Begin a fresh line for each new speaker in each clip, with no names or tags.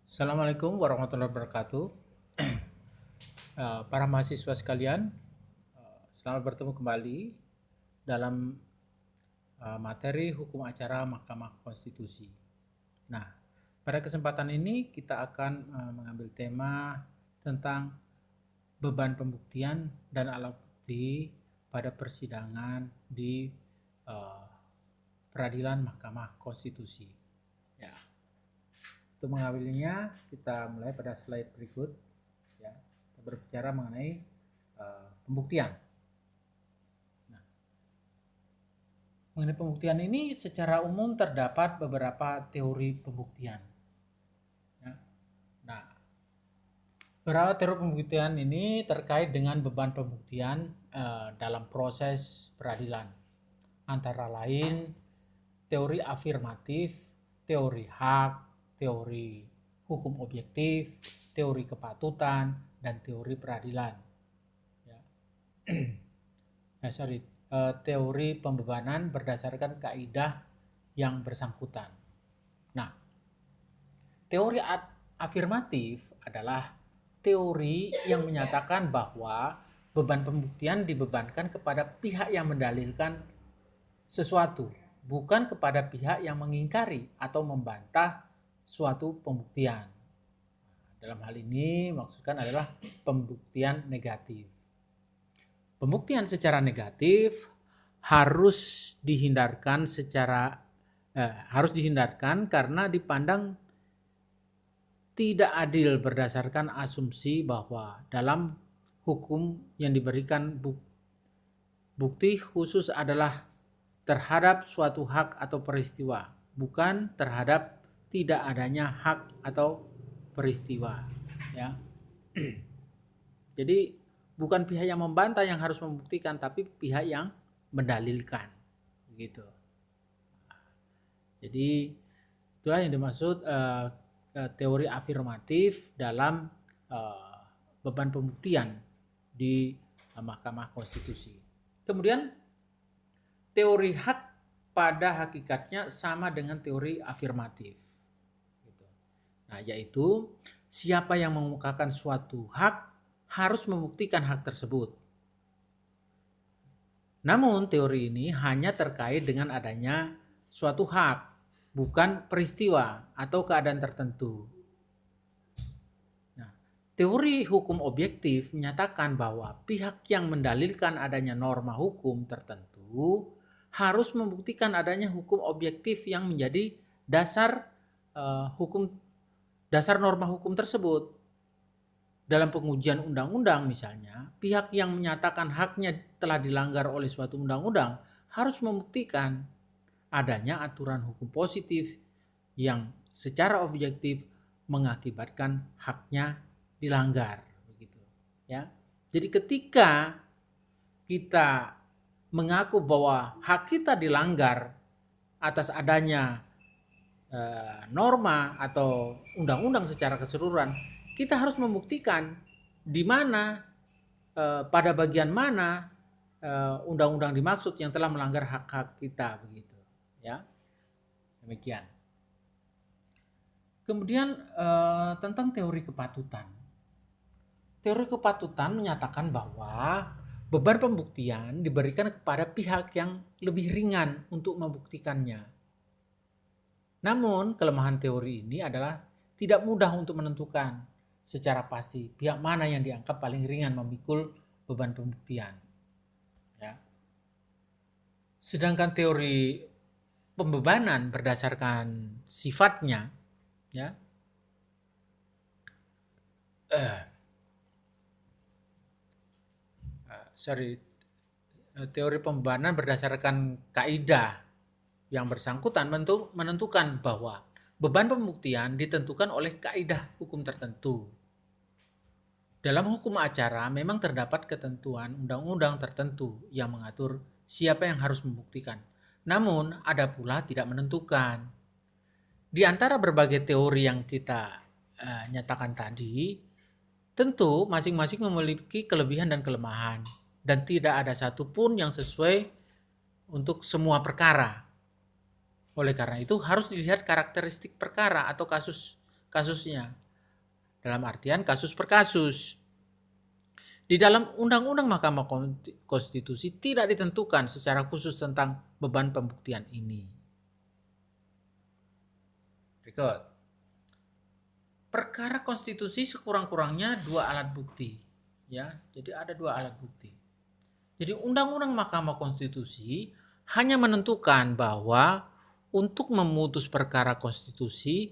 Assalamualaikum warahmatullahi wabarakatuh. Para mahasiswa sekalian, selamat bertemu kembali dalam materi hukum acara Mahkamah Konstitusi. Nah, pada kesempatan ini kita akan mengambil tema tentang beban pembuktian dan alat bukti pada persidangan di uh, peradilan Mahkamah Konstitusi. Ya, untuk mengambilnya kita mulai pada slide berikut. Ya, kita berbicara mengenai pembuktian. Nah, mengenai pembuktian ini secara umum terdapat beberapa teori pembuktian. Ya. Nah, beberapa teori pembuktian ini terkait dengan beban pembuktian dalam proses peradilan. Antara lain teori afirmatif, teori hak, teori hukum objektif, teori kepatutan, dan teori peradilan. Ya. Teori pembebanan berdasarkan kaidah yang bersangkutan. Nah, teori afirmatif adalah teori yang menyatakan bahwa beban pembuktian dibebankan kepada pihak yang mendalilkan sesuatu, bukan kepada pihak yang mengingkari atau membantah suatu pembuktian. Dalam hal ini maksudkan adalah pembuktian negatif. Pembuktian secara negatif harus dihindarkan karena dipandang tidak adil berdasarkan asumsi bahwa dalam hukum yang diberikan bukti khusus adalah terhadap suatu hak atau peristiwa, bukan terhadap tidak adanya hak atau peristiwa. Ya. Jadi bukan pihak yang membantah yang harus membuktikan, tapi pihak yang mendalilkan, begitu. Jadi itulah yang dimaksud teori afirmatif dalam beban pembuktian di Mahkamah Konstitusi. Kemudian teori hak pada hakikatnya sama dengan teori afirmatif. Nah, yaitu siapa yang mengemukakan suatu hak harus membuktikan hak tersebut. Namun teori ini hanya terkait dengan adanya suatu hak, bukan peristiwa atau keadaan tertentu. Nah, teori hukum objektif menyatakan bahwa pihak yang mendalilkan adanya norma hukum tertentu harus membuktikan adanya hukum objektif yang menjadi dasar dasar norma hukum tersebut. Dalam pengujian undang-undang misalnya, pihak yang menyatakan haknya telah dilanggar oleh suatu undang-undang harus membuktikan adanya aturan hukum positif yang secara objektif mengakibatkan haknya dilanggar, begitu. Ya. Jadi ketika kita mengaku bahwa hak kita dilanggar atas adanya norma atau undang-undang secara keseluruhan, kita harus membuktikan di mana pada bagian mana undang-undang dimaksud yang telah melanggar hak-hak kita, begitu. Ya, demikian. Kemudian tentang teori kepatutan. Teori kepatutan menyatakan bahwa beban pembuktian diberikan kepada pihak yang lebih ringan untuk membuktikannya. Namun kelemahan teori ini adalah tidak mudah untuk menentukan secara pasti pihak mana yang dianggap paling ringan memikul beban pembuktian. Ya. Sedangkan teori pembebanan berdasarkan sifatnya, ya, teori pembebanan berdasarkan kaidah yang bersangkutan menentukan bahwa beban pembuktian ditentukan oleh kaidah hukum tertentu. Dalam hukum acara memang terdapat ketentuan undang-undang tertentu yang mengatur siapa yang harus membuktikan. Namun ada pula tidak menentukan. Di antara berbagai teori yang kita nyatakan tadi, tentu masing-masing memiliki kelebihan dan kelemahan dan tidak ada satupun yang sesuai untuk semua perkara. Oleh karena itu harus dilihat karakteristik perkara atau kasus kasusnya. Dalam artian kasus per kasus. Di dalam Undang-Undang Mahkamah Konstitusi tidak ditentukan secara khusus tentang beban pembuktian ini. Berikut. Perkara konstitusi sekurang-kurangnya 2 alat bukti. Ya, jadi ada 2 alat bukti. Jadi Undang-Undang Mahkamah Konstitusi hanya menentukan bahwa untuk memutus perkara konstitusi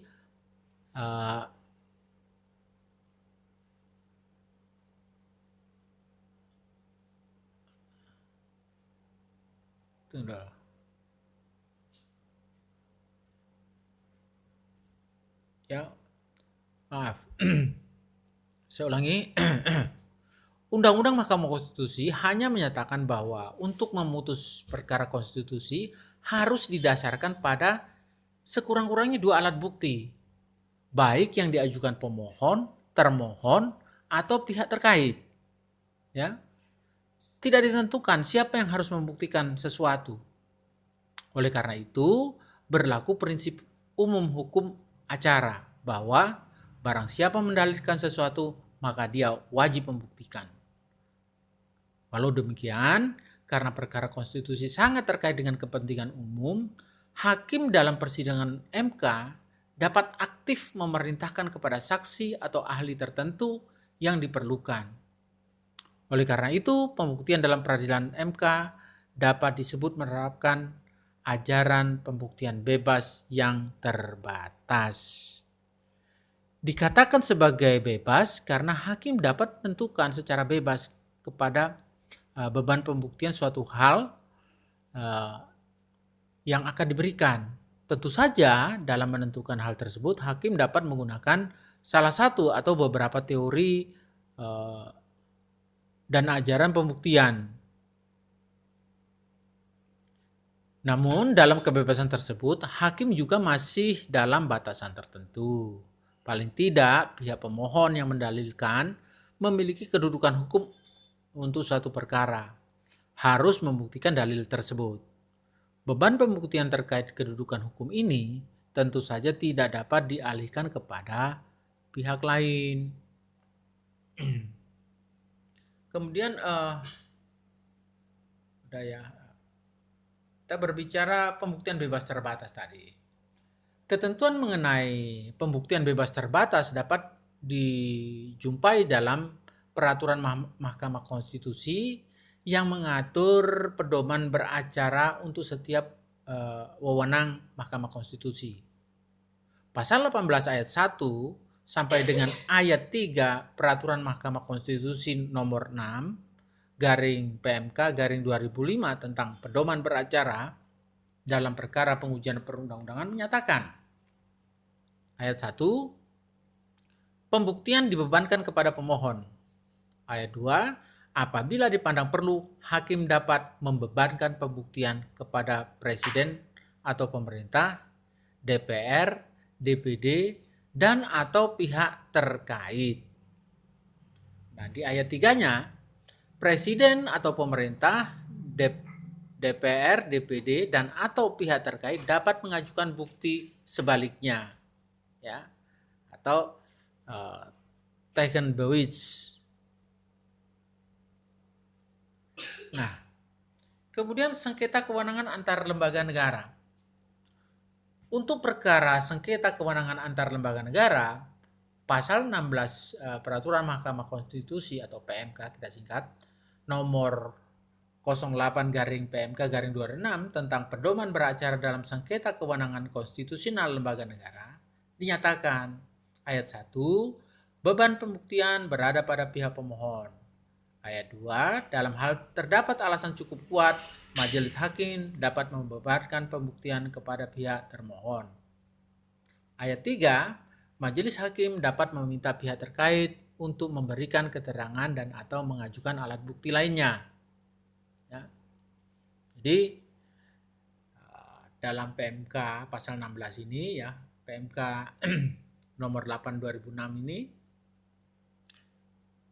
ya, maaf. Saya ulangi. Undang-Undang Mahkamah Konstitusi hanya menyatakan bahwa untuk memutus perkara konstitusi harus didasarkan pada sekurang-kurangnya 2 alat bukti, baik yang diajukan pemohon, termohon, atau pihak terkait. Ya, tidak ditentukan siapa yang harus membuktikan sesuatu. Oleh karena itu, berlaku prinsip umum hukum acara bahwa barang siapa mendalilkan sesuatu, maka dia wajib membuktikan. Walau demikian, karena perkara konstitusi sangat terkait dengan kepentingan umum, hakim dalam persidangan MK dapat aktif memerintahkan kepada saksi atau ahli tertentu yang diperlukan. Oleh karena itu, pembuktian dalam peradilan MK dapat disebut menerapkan ajaran pembuktian bebas yang terbatas. Dikatakan sebagai bebas karena hakim dapat menentukan secara bebas kepada beban pembuktian suatu hal yang akan diberikan. Tentu saja dalam menentukan hal tersebut hakim dapat menggunakan salah satu atau beberapa teori dan ajaran pembuktian. Namun dalam kebebasan tersebut hakim juga masih dalam batasan tertentu. Paling tidak pihak pemohon yang mendalilkan memiliki kedudukan hukum untuk suatu perkara, harus membuktikan dalil tersebut. Beban pembuktian terkait kedudukan hukum ini tentu saja tidak dapat dialihkan kepada pihak lain. Kemudian udah ya, kita berbicara pembuktian bebas terbatas tadi. Ketentuan mengenai pembuktian bebas terbatas dapat dijumpai dalam peraturan Mahkamah Konstitusi yang mengatur pedoman beracara untuk setiap wewenang Mahkamah Konstitusi. Pasal 18 ayat 1 sampai dengan ayat 3 peraturan Mahkamah Konstitusi nomor 6 garing PMK garing 2005 tentang pedoman beracara dalam perkara pengujian perundang-undangan menyatakan ayat 1, pembuktian dibebankan kepada pemohon. Ayat 2, apabila dipandang perlu, hakim dapat membebankan pembuktian kepada presiden atau pemerintah, DPR, DPD, dan atau pihak terkait. Nah, di ayat 3-nya, presiden atau pemerintah, DPR, DPD, dan atau pihak terkait dapat mengajukan bukti sebaliknya, ya, atau Tegenbewis. Nah, kemudian sengketa kewenangan antar lembaga negara. Untuk perkara sengketa kewenangan antar lembaga negara, pasal 16 peraturan Mahkamah Konstitusi atau PMK kita singkat, nomor 08 garing PMK garing 26 tentang pedoman beracara dalam sengketa kewenangan konstitusional lembaga negara, dinyatakan ayat 1, beban pembuktian berada pada pihak pemohon. Ayat 2, dalam hal terdapat alasan cukup kuat, majelis hakim dapat membebankan pembuktian kepada pihak termohon. Ayat 3, majelis hakim dapat meminta pihak terkait untuk memberikan keterangan dan atau mengajukan alat bukti lainnya. Ya. Jadi dalam PMK pasal 16 ini ya, PMK nomor 8 2006 ini,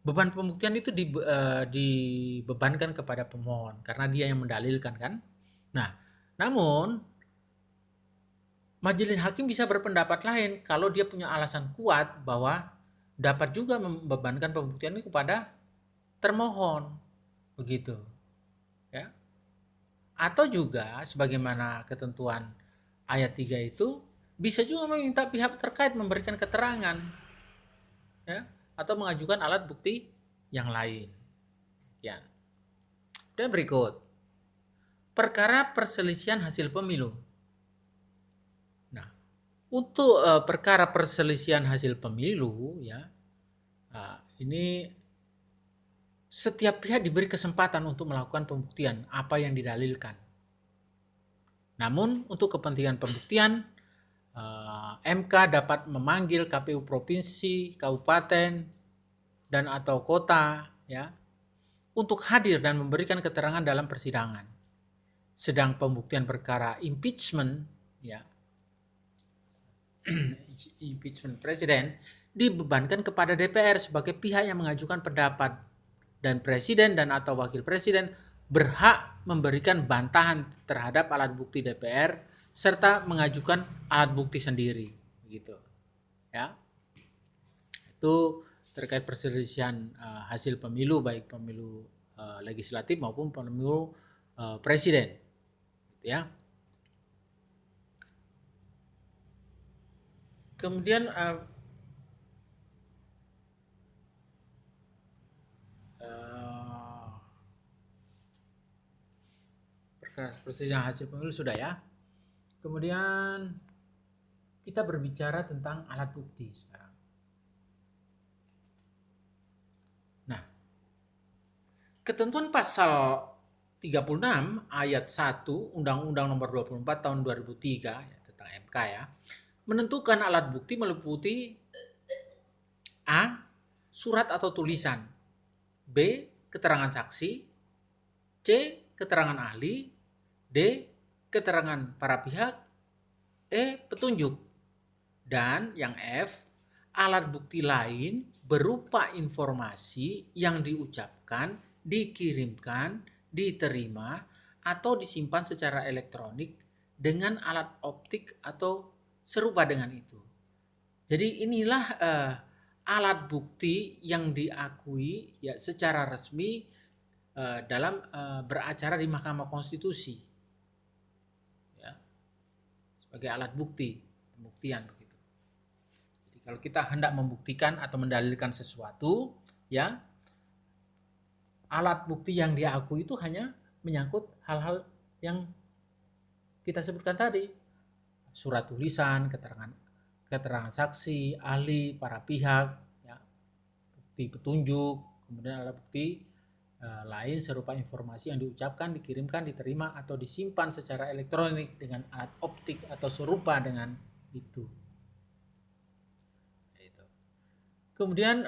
beban pembuktian itu dibebankan kepada pemohon karena dia yang mendalilkan kan. Nah, namun Majelis hakim bisa berpendapat lain kalau dia punya alasan kuat bahwa dapat juga membebankan pembuktian ini kepada termohon, begitu, ya. Atau juga sebagaimana ketentuan ayat 3 itu bisa juga meminta pihak terkait memberikan keterangan, ya, atau mengajukan alat bukti yang lain. Ya. Dan berikut, perkara perselisihan hasil pemilu. Nah, untuk perkara perselisihan hasil pemilu, ya, ini setiap pihak diberi kesempatan untuk melakukan pembuktian apa yang didalilkan. Namun untuk kepentingan pembuktian, MK dapat memanggil KPU provinsi, kabupaten, dan atau kota, ya, untuk hadir dan memberikan keterangan dalam persidangan. Sedang pembuktian perkara impeachment, ya, impeachment presiden dibebankan kepada DPR sebagai pihak yang mengajukan pendapat, dan presiden dan atau wakil presiden berhak memberikan bantahan terhadap alat bukti DPR serta mengajukan alat bukti sendiri, gitu, ya. Itu terkait perselisihan hasil pemilu, baik pemilu legislatif maupun pemilu presiden, gitu, ya. Kemudian perselisihan hasil pemilu sudah, ya. Kemudian kita berbicara tentang alat bukti sekarang. Nah, ketentuan pasal 36 ayat 1 Undang-Undang Nomor 24 tahun 2003, ya, tentang MK, ya, menentukan alat bukti meliputi A. Surat atau tulisan, B. Keterangan saksi, C. Keterangan ahli, D. Keterangan para pihak, E. Petunjuk, dan yang F. Alat bukti lain berupa informasi yang diucapkan, dikirimkan, diterima, atau disimpan secara elektronik dengan alat optik atau serupa dengan itu. Jadi inilah alat bukti yang diakui, ya, secara resmi dalam beracara di Mahkamah Konstitusi, ya, sebagai alat bukti pembuktian, begitu. Jadi kalau kita hendak membuktikan atau mendalilkan sesuatu, ya, alat bukti yang diakui itu hanya menyangkut hal-hal yang kita sebutkan tadi, surat tulisan, keterangan saksi, ahli, para pihak, ya, bukti petunjuk, kemudian alat bukti lain serupa informasi yang diucapkan, dikirimkan, diterima, atau disimpan secara elektronik dengan alat optik atau serupa dengan itu. Kemudian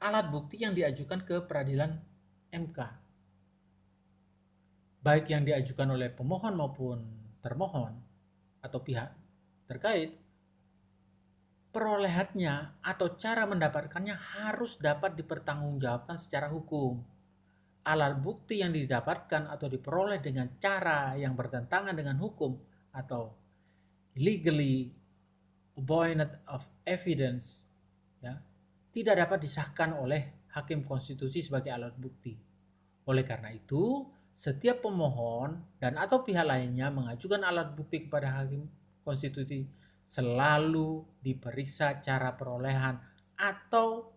alat bukti yang diajukan ke peradilan MK, baik yang diajukan oleh pemohon maupun termohon atau pihak terkait, perolehannya atau cara mendapatkannya harus dapat dipertanggungjawabkan secara hukum. Alat bukti yang didapatkan atau diperoleh dengan cara yang bertentangan dengan hukum atau illegally void of evidence, ya, tidak dapat disahkan oleh hakim konstitusi sebagai alat bukti. Oleh karena itu, setiap pemohon dan atau pihak lainnya mengajukan alat bukti kepada hakim konstitusi selalu diperiksa cara perolehan atau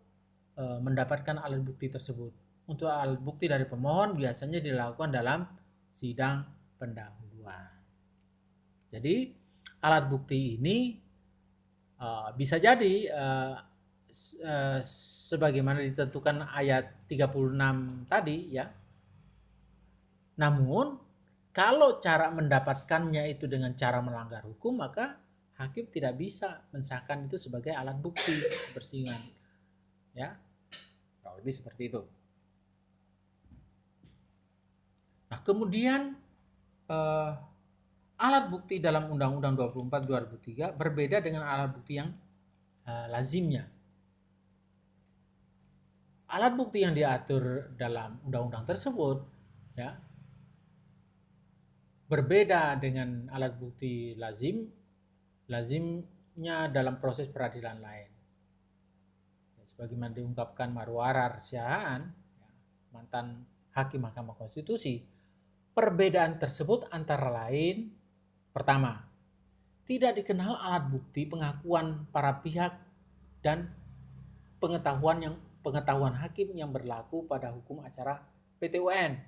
mendapatkan alat bukti tersebut. Untuk alat bukti dari pemohon biasanya dilakukan dalam sidang pendahuluan. Jadi alat bukti ini bisa jadi sebagaimana ditentukan ayat 36 tadi, ya. Namun kalau cara mendapatkannya itu dengan cara melanggar hukum, maka hakim tidak bisa mensahkan itu sebagai alat bukti persidangan, ya. Kalau lebih seperti itu. Nah, kemudian alat bukti dalam Undang-Undang 24 2003 berbeda dengan alat bukti yang lazimnya. Alat bukti yang diatur dalam undang-undang tersebut, ya, Berbeda dengan alat bukti lazimnya dalam proses peradilan lain. Sebagaimana diungkapkan Marwara Siahaan, mantan hakim Mahkamah Konstitusi, perbedaan tersebut antara lain, pertama, tidak dikenal alat bukti pengakuan para pihak dan pengetahuan hakim yang berlaku pada hukum acara PT-UN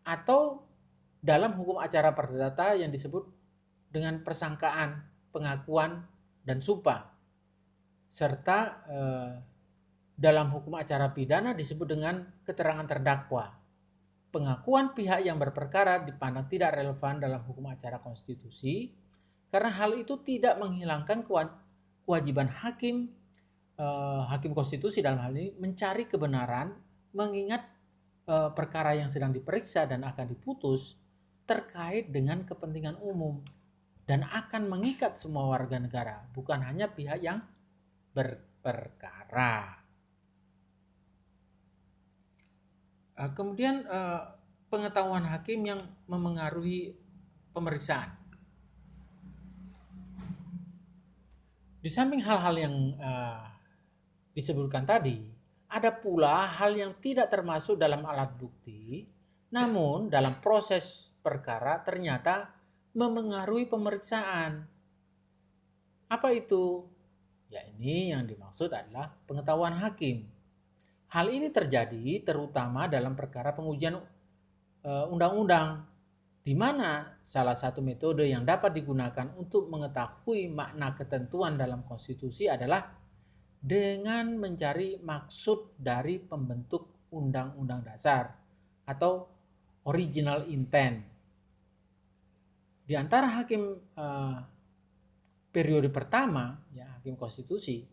atau dalam hukum acara perdata yang disebut dengan persangkaan, pengakuan, dan sumpah, serta dalam hukum acara pidana disebut dengan keterangan terdakwa. Pengakuan pihak yang berperkara dipandang tidak relevan dalam hukum acara konstitusi karena hal itu tidak menghilangkan kewajiban hakim konstitusi dalam hal ini mencari kebenaran, mengingat perkara yang sedang diperiksa dan akan diputus terkait dengan kepentingan umum dan akan mengikat semua warga negara, bukan hanya pihak yang berperkara. Kemudian pengetahuan hakim yang memengaruhi pemeriksaan. Di samping hal-hal yang disebutkan tadi, ada pula hal yang tidak termasuk dalam alat bukti, namun dalam proses perkara ternyata memengaruhi pemeriksaan. Apa itu? Ya, ini yang dimaksud adalah pengetahuan hakim. Hal ini terjadi terutama dalam perkara pengujian undang-undang, di mana salah satu metode yang dapat digunakan untuk mengetahui makna ketentuan dalam konstitusi adalah dengan mencari maksud dari pembentuk undang-undang dasar atau original intent. Di antara hakim periode pertama, ya, hakim konstitusi,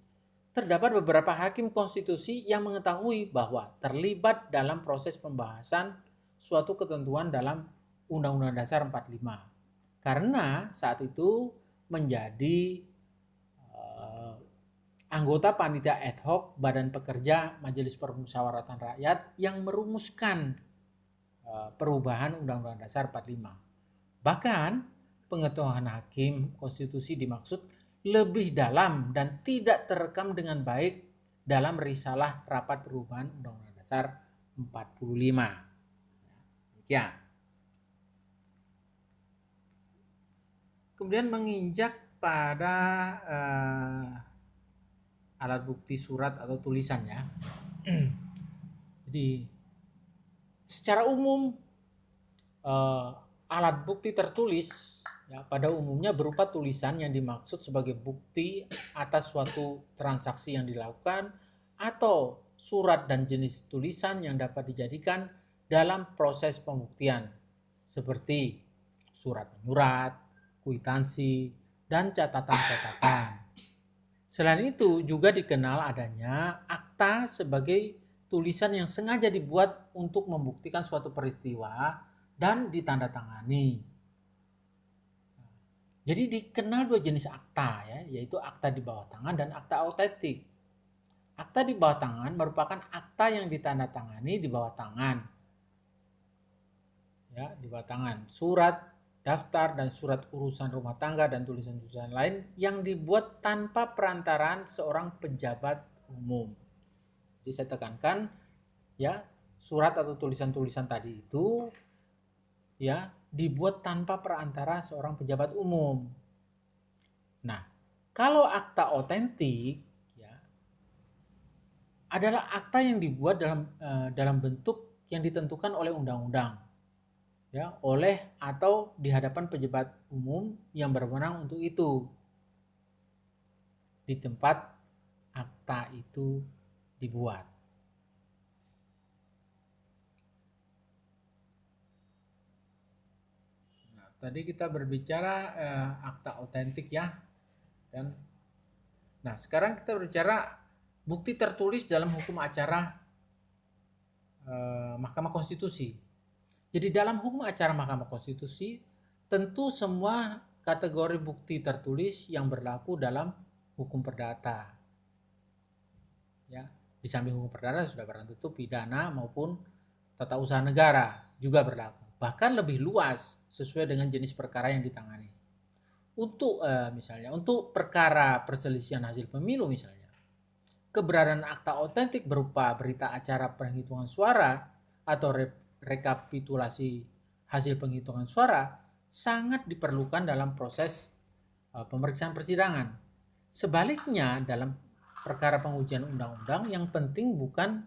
terdapat beberapa hakim konstitusi yang mengetahui bahwa terlibat dalam proses pembahasan suatu ketentuan dalam Undang-Undang Dasar 45. Karena saat itu menjadi anggota panitia ad hoc Badan Pekerja Majelis Permusyawaratan Rakyat yang merumuskan perubahan Undang-Undang Dasar 45. Bahkan pengetahuan hakim konstitusi dimaksud lebih dalam dan tidak terekam dengan baik dalam risalah rapat perubahan Undang-Undang Dasar 45. Ya. Kemudian menginjak pada alat bukti surat atau tulisan, ya. Jadi secara umum alat bukti tertulis, ya, pada umumnya berupa tulisan yang dimaksud sebagai bukti atas suatu transaksi yang dilakukan atau surat dan jenis tulisan yang dapat dijadikan dalam proses pembuktian seperti surat menyurat, kwitansi, dan catatan-catatan. Selain itu juga dikenal adanya akta sebagai tulisan yang sengaja dibuat untuk membuktikan suatu peristiwa dan ditandatangani. Jadi dikenal dua jenis akta, ya, yaitu akta di bawah tangan dan akta autentik. Akta di bawah tangan merupakan akta yang ditandatangani di bawah tangan. Ya, di bawah tangan. Surat, daftar, dan surat urusan rumah tangga dan tulisan-tulisan lain yang dibuat tanpa perantaraan seorang pejabat umum. Jadi saya tekankan, ya, surat atau tulisan-tulisan tadi itu, ya, dibuat tanpa perantara seorang pejabat umum. Nah, kalau akta otentik, ya, adalah akta yang dibuat dalam bentuk yang ditentukan oleh undang-undang, ya, oleh atau di hadapan pejabat umum yang berwenang untuk itu di tempat akta itu dibuat. Nah, tadi kita berbicara akta otentik, ya, dan nah sekarang kita berbicara bukti tertulis dalam hukum acara Mahkamah Konstitusi. Jadi dalam hukum acara Mahkamah Konstitusi tentu semua kategori bukti tertulis yang berlaku dalam hukum perdata. Ya, di samping hukum perdata sudah barang tentu pidana maupun tata usaha negara juga berlaku. bahkan lebih luas sesuai dengan jenis perkara yang ditangani. Untuk misalnya untuk perkara perselisihan hasil pemilu misalnya, keberadaan akta otentik berupa berita acara penghitungan suara atau rekapitulasi hasil penghitungan suara sangat diperlukan dalam proses pemeriksaan persidangan. Sebaliknya, dalam perkara pengujian undang-undang yang penting bukan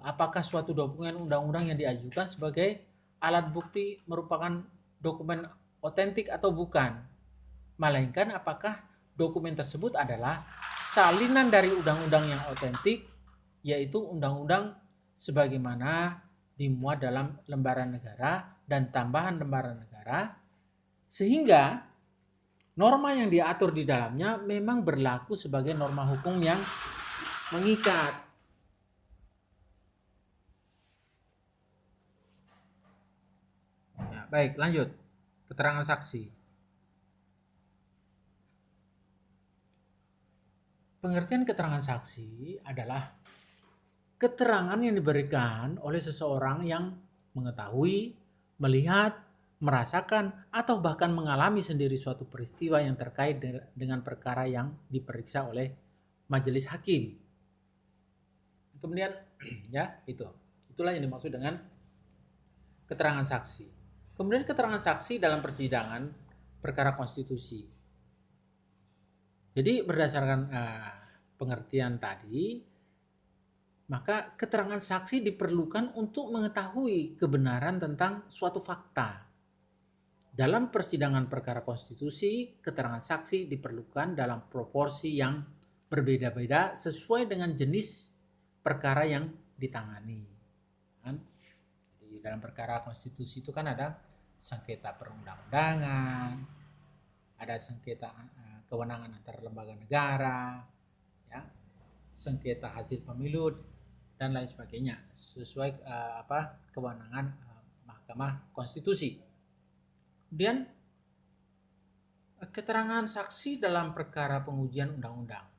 apakah suatu dokumen undang-undang yang diajukan sebagai alat bukti merupakan dokumen otentik atau bukan, melainkan apakah dokumen tersebut adalah salinan dari undang-undang yang otentik, yaitu undang-undang sebagaimana dimuat dalam lembaran negara dan tambahan lembaran negara, sehingga norma yang diatur di dalamnya memang berlaku sebagai norma hukum yang mengikat. Ya, baik, lanjut. Keterangan saksi. Pengertian keterangan saksi adalah keterangan yang diberikan oleh seseorang yang mengetahui, melihat, merasakan, atau bahkan mengalami sendiri suatu peristiwa yang terkait dengan perkara yang diperiksa oleh majelis hakim. Kemudian ya itulah yang dimaksud dengan keterangan saksi. Kemudian keterangan saksi dalam persidangan perkara konstitusi. Jadi berdasarkan pengertian tadi, maka keterangan saksi diperlukan untuk mengetahui kebenaran tentang suatu fakta. Dalam persidangan perkara konstitusi, keterangan saksi diperlukan dalam proporsi yang berbeda-beda sesuai dengan jenis perkara yang ditangani. Jadi dalam perkara konstitusi itu kan ada sengketa perundang-undangan, ada sengketa kewenangan antar lembaga negara, ya, sengketa hasil pemilu dan lain sebagainya sesuai kewenangan Mahkamah Konstitusi. Kemudian keterangan saksi dalam perkara pengujian undang-undang.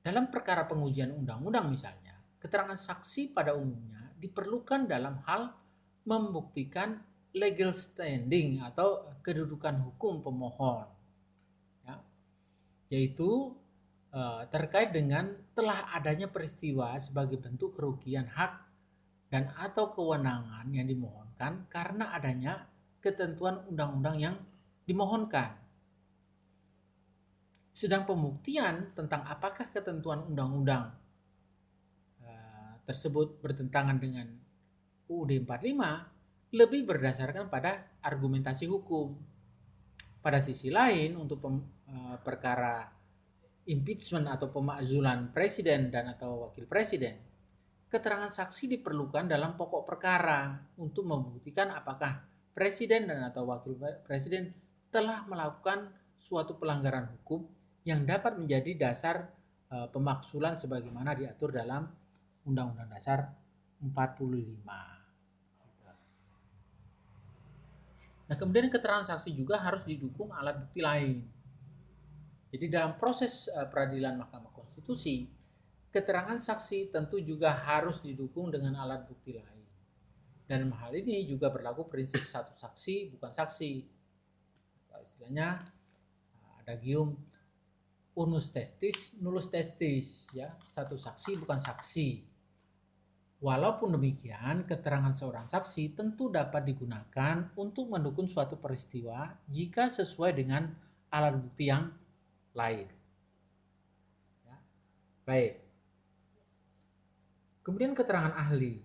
Dalam perkara pengujian undang-undang misalnya, keterangan saksi pada umumnya diperlukan dalam hal membuktikan legal standing atau kedudukan hukum pemohon, ya, yaitu terkait dengan telah adanya peristiwa sebagai bentuk kerugian hak dan atau kewenangan yang dimohonkan karena adanya ketentuan undang-undang yang dimohonkan. Sedang pembuktian tentang apakah ketentuan undang-undang tersebut bertentangan dengan UUD 45 lebih berdasarkan pada argumentasi hukum. Pada sisi lain, untuk perkara impeachment atau pemakzulan presiden dan atau wakil presiden, keterangan saksi diperlukan dalam pokok perkara untuk membuktikan apakah presiden dan atau wakil presiden telah melakukan suatu pelanggaran hukum yang dapat menjadi dasar pemakzulan sebagaimana diatur dalam Undang-Undang Dasar 45. Nah, kemudian keterangan saksi juga harus didukung alat bukti lain. Jadi dalam proses peradilan Mahkamah Konstitusi, keterangan saksi tentu juga harus didukung dengan alat bukti lain. Dan hal ini juga berlaku prinsip satu saksi bukan saksi. Atau istilahnya adagium unus testis nullus testis, ya, satu saksi bukan saksi. Walaupun demikian, keterangan seorang saksi tentu dapat digunakan untuk mendukung suatu peristiwa jika sesuai dengan alat bukti yang lain. Ya. Baik. Kemudian keterangan ahli.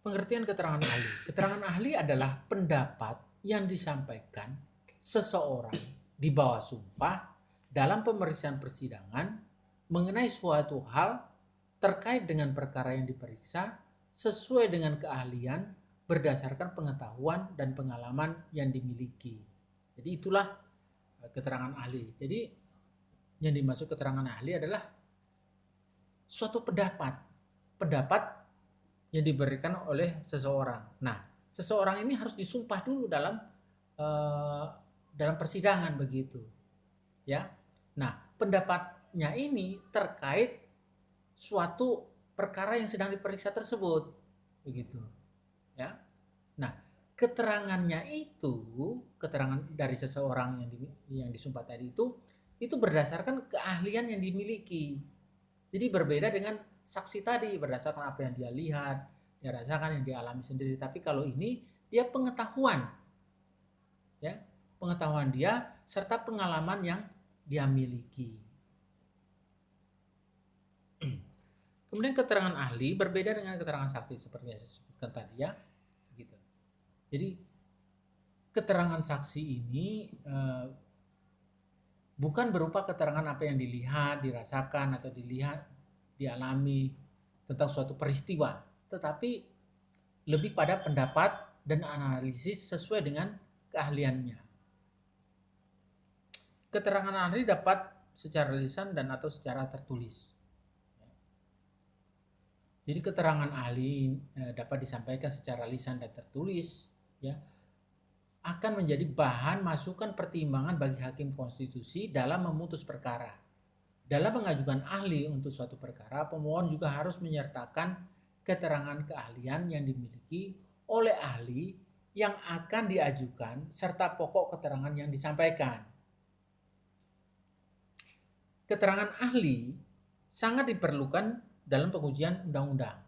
Pengertian keterangan ahli. Keterangan ahli adalah pendapat yang disampaikan seseorang di bawah sumpah dalam pemeriksaan persidangan mengenai suatu hal terkait dengan perkara yang diperiksa sesuai dengan keahlian berdasarkan pengetahuan dan pengalaman yang dimiliki. Jadi itulah keterangan ahli. Jadi yang dimaksud keterangan ahli adalah suatu pendapat yang diberikan oleh seseorang. Nah, seseorang ini harus disumpah dulu dalam persidangan begitu, ya. Nah, pendapatnya ini terkait suatu perkara yang sedang diperiksa tersebut. begitu ya. Nah, keterangannya itu, keterangan dari seseorang yang disumpah tadi itu berdasarkan keahlian yang dimiliki. Jadi berbeda dengan saksi tadi, berdasarkan apa yang dia lihat, dia rasakan, yang dia alami sendiri. Tapi kalau ini dia pengetahuan, ya, pengetahuan dia serta pengalaman yang dia miliki. Kemudian keterangan ahli berbeda dengan keterangan saksi seperti yang saya sebutkan tadi ya, gitu. Jadi keterangan saksi ini bukan berupa keterangan apa yang dilihat, dirasakan atau dialami tentang suatu peristiwa, tetapi lebih pada pendapat dan analisis sesuai dengan keahliannya. Keterangan ahli dapat secara lisan dan atau secara tertulis. Jadi keterangan ahli dapat disampaikan secara lisan dan tertulis, ya, akan menjadi bahan masukan pertimbangan bagi hakim konstitusi dalam memutus perkara. Dalam mengajukan ahli untuk suatu perkara, pemohon juga harus menyertakan keterangan keahlian yang dimiliki oleh ahli yang akan diajukan serta pokok keterangan yang disampaikan. Keterangan ahli sangat diperlukan dalam pengujian undang-undang.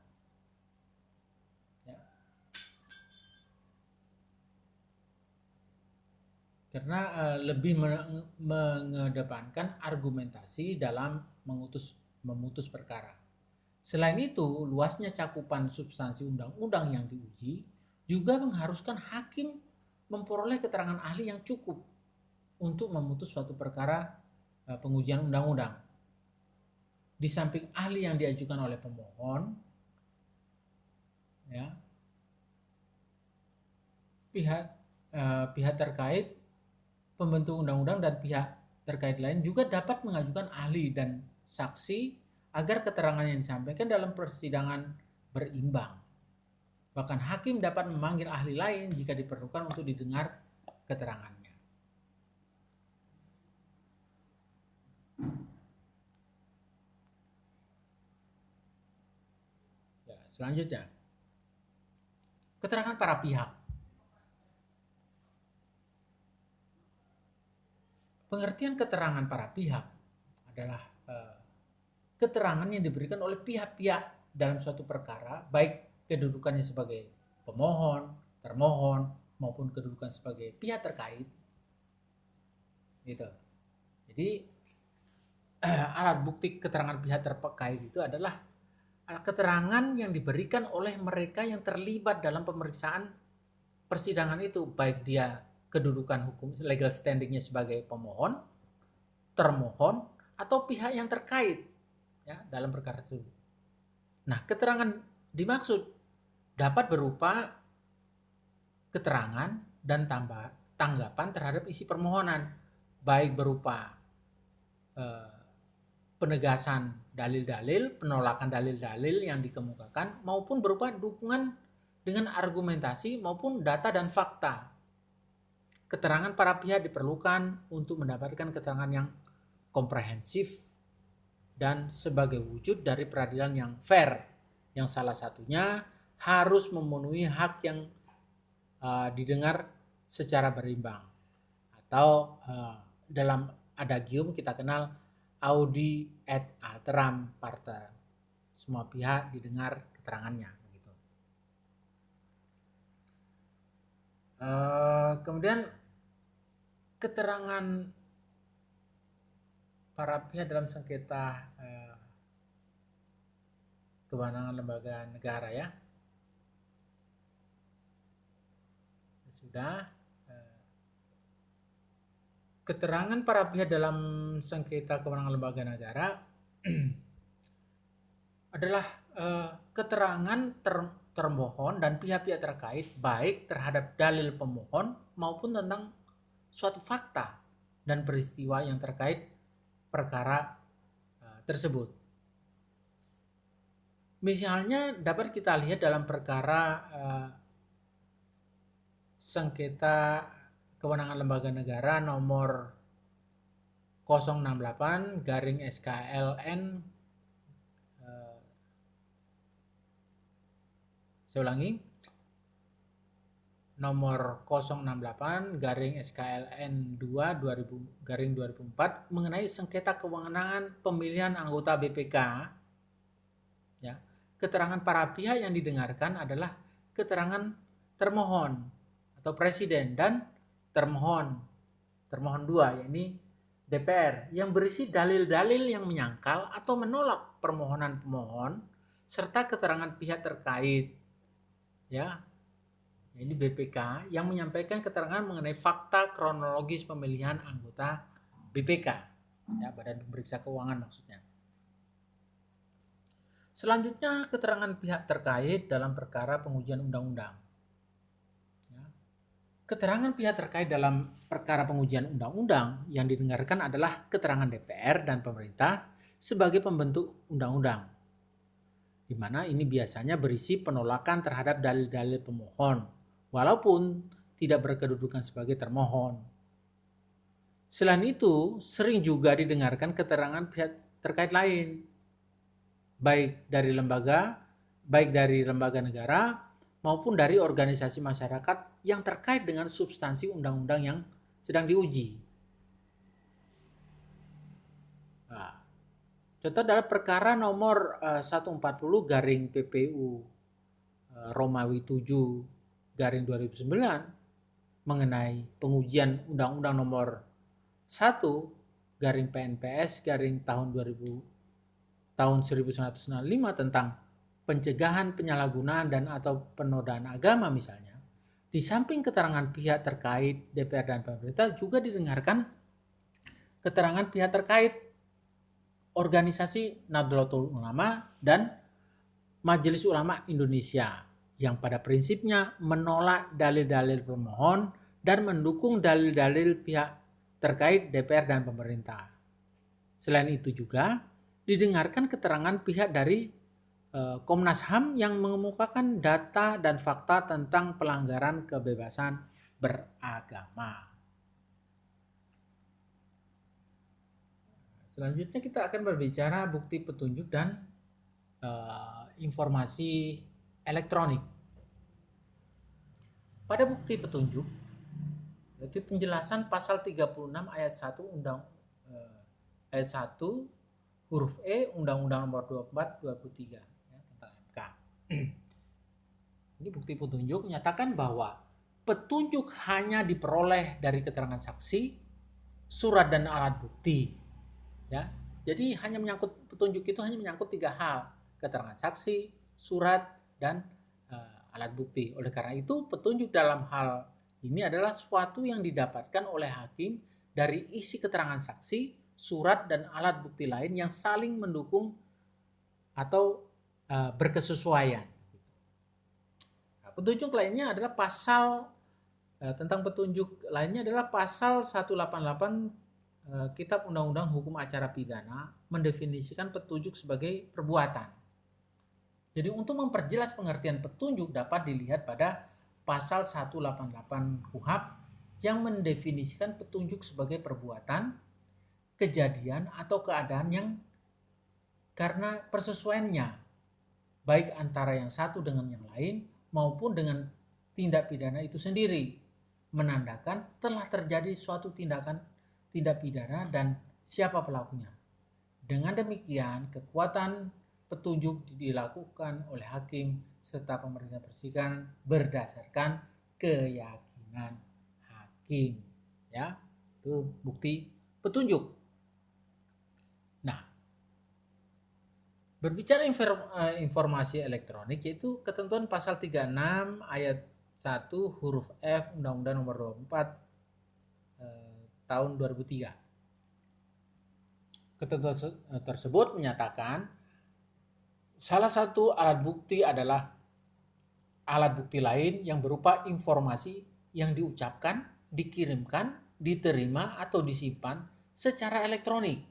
Karena lebih mengedepankan argumentasi dalam memutus perkara. Selain itu, luasnya cakupan substansi undang-undang yang diuji juga mengharuskan hakim memperoleh keterangan ahli yang cukup untuk memutus suatu perkara pengujian undang-undang. Di samping ahli yang diajukan oleh pemohon, ya, pihak terkait pembentuk undang-undang dan pihak terkait lain juga dapat mengajukan ahli dan saksi agar keterangan yang disampaikan dalam persidangan berimbang. Bahkan hakim dapat memanggil ahli lain jika diperlukan untuk didengar keterangannya. Ya, selanjutnya, keterangan para pihak. Pengertian keterangan para pihak adalah keterangan yang diberikan oleh pihak-pihak dalam suatu perkara, baik kedudukannya sebagai pemohon, termohon, maupun kedudukan sebagai pihak terkait. Gitu. Jadi alat bukti keterangan pihak terkait itu adalah keterangan yang diberikan oleh mereka yang terlibat dalam pemeriksaan persidangan itu, baik dia kedudukan hukum legal standingnya sebagai pemohon, termohon, atau pihak yang terkait ya dalam perkara tersebut. Nah, keterangan dimaksud dapat berupa keterangan dan tanggapan terhadap isi permohonan, baik berupa penegasan dalil-dalil, penolakan dalil-dalil yang dikemukakan, maupun berupa dukungan dengan argumentasi maupun data dan fakta. Keterangan para pihak diperlukan untuk mendapatkan keterangan yang komprehensif dan sebagai wujud dari peradilan yang fair, yang salah satunya harus memenuhi hak yang didengar secara berimbang, atau dalam adagium kita kenal audi et alteram partem, semua pihak didengar keterangannya. Gitu. Kemudian keterangan para pihak dalam sengketa kewenangan lembaga negara ya. Sudah. Keterangan para pihak dalam sengketa kewenangan lembaga negara adalah keterangan termohon dan pihak-pihak terkait baik terhadap dalil pemohon maupun tentang suatu fakta dan peristiwa yang terkait perkara tersebut. Misalnya dapat kita lihat dalam perkara sengketa kewenangan lembaga negara nomor 068 garing SKLN Saya ulangi, nomor 068/SKLN2/2004 mengenai sengketa kewenangan pemilihan anggota BPK. Ya, keterangan para pihak yang didengarkan adalah keterangan termohon atau presiden dan termohon 2, yakni DPR, yang berisi dalil-dalil yang menyangkal atau menolak permohonan pemohon serta keterangan pihak terkait. Ya, ini BPK yang menyampaikan keterangan mengenai fakta kronologis pemilihan anggota BPK, ya, Badan Pemeriksa Keuangan maksudnya. Selanjutnya, keterangan pihak terkait dalam perkara pengujian undang-undang. Ya. Keterangan pihak terkait dalam perkara pengujian undang-undang yang didengarkan adalah keterangan DPR dan pemerintah sebagai pembentuk undang-undang, di mana ini biasanya berisi penolakan terhadap dalil-dalil pemohon, walaupun tidak berkedudukan sebagai termohon. Selain itu, sering juga didengarkan keterangan pihak terkait lain, baik dari lembaga negara maupun dari organisasi masyarakat yang terkait dengan substansi undang-undang yang sedang diuji. Nah, contoh adalah perkara nomor 140/PPU Romawi 7/2009 mengenai pengujian Undang-Undang nomor 1/PNPS tahun 1965 tentang pencegahan penyalahgunaan dan atau penodaan agama misalnya. Di samping keterangan pihak terkait DPR dan pemerintah juga didengarkan keterangan pihak terkait organisasi Nahdlatul Ulama dan Majelis Ulama Indonesia yang pada prinsipnya menolak dalil-dalil pemohon dan mendukung dalil-dalil pihak terkait DPR dan pemerintah. Selain itu juga didengarkan keterangan pihak dari Komnas HAM yang mengemukakan data dan fakta tentang pelanggaran kebebasan beragama. Selanjutnya kita akan berbicara bukti petunjuk dan informasi elektronik. Pada bukti petunjuk, itu penjelasan pasal 36 ayat 1 ayat 1 huruf E Undang-Undang Nomor 24 2003 ya, tentang MK. Ini bukti petunjuk menyatakan bahwa petunjuk hanya diperoleh dari keterangan saksi, surat dan alat bukti. Ya, jadi hanya menyangkut petunjuk itu hanya menyangkut 3 hal, keterangan saksi, surat dan alat bukti. Oleh karena itu, petunjuk dalam hal ini adalah suatu yang didapatkan oleh hakim dari isi keterangan saksi, surat dan alat bukti lain yang saling mendukung atau berkesesuaian. Petunjuk lainnya adalah tentang petunjuk lainnya adalah pasal 188 Kitab Undang-Undang Hukum Acara Pidana mendefinisikan petunjuk sebagai perbuatan. Jadi untuk memperjelas pengertian petunjuk dapat dilihat pada pasal 188 KUHP yang mendefinisikan petunjuk sebagai perbuatan, kejadian atau keadaan yang karena persesuaiannya baik antara yang satu dengan yang lain maupun dengan tindak pidana itu sendiri, menandakan telah terjadi suatu tindak pidana dan siapa pelakunya. Dengan demikian, kekuatan petunjuk dilakukan oleh hakim serta pemerintah persidangan berdasarkan keyakinan hakim. Ya, itu bukti petunjuk. Nah, berbicara informasi elektronik yaitu ketentuan pasal 36 ayat 1 huruf F Undang-Undang Nomor 24 tahun 2003. Ketentuan tersebut menyatakan salah satu alat bukti adalah alat bukti lain yang berupa informasi yang diucapkan, dikirimkan, diterima atau disimpan secara elektronik.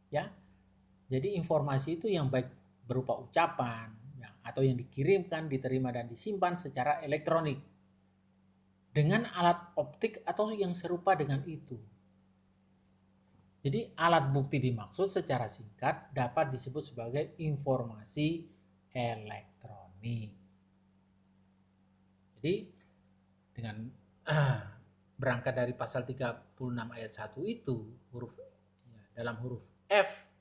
Ya, jadi informasi itu yang baik berupa ucapan ya, atau yang dikirimkan, diterima dan disimpan secara elektronik dengan alat optik atau yang serupa dengan itu. Jadi alat bukti dimaksud secara singkat dapat disebut sebagai informasi elektronik. Jadi dengan berangkat dari pasal 36 ayat 1 itu huruf ya, dalam huruf F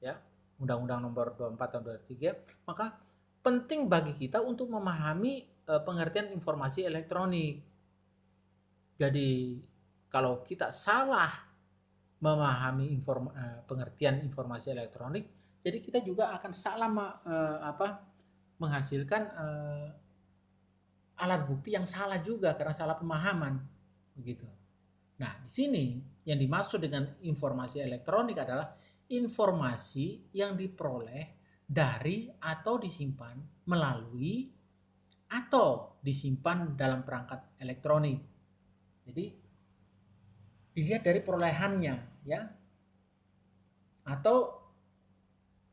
ya Undang-Undang Nomor 24 Tahun 2003, maka penting bagi kita untuk memahami pengertian informasi elektronik. Jadi kalau kita salah memahami pengertian informasi elektronik, jadi kita juga akan salah menghasilkan alat bukti yang salah juga karena salah pemahaman begitu. Nah, di sini yang dimaksud dengan informasi elektronik adalah informasi yang diperoleh dari atau disimpan melalui atau disimpan dalam perangkat elektronik. Jadi dilihat dari perolehannya ya. Atau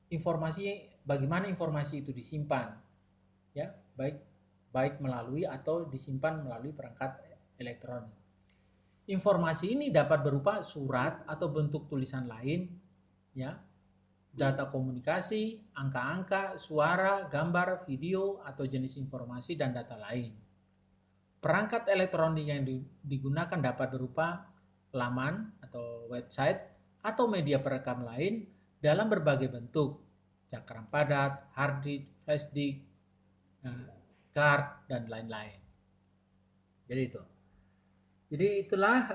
informasi bagaimana informasi itu disimpan ya, baik melalui atau disimpan melalui perangkat elektronik. Informasi ini dapat berupa surat atau bentuk tulisan lain ya, data komunikasi, angka-angka, suara, gambar, video, atau jenis informasi dan data lain. Perangkat elektronik yang digunakan dapat berupa laman atau website atau media perekam lain dalam berbagai bentuk, cakram padat, hard disk, flash disk, card, dan lain-lain. Jadi itu. Jadi itulah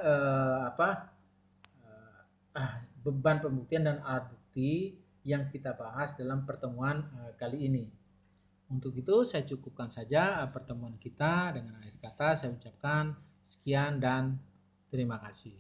beban pembuktian dan alat bukti yang kita bahas dalam pertemuan kali ini. Untuk itu saya cukupkan saja pertemuan kita. Dengan akhir kata saya ucapkan sekian dan terima kasih.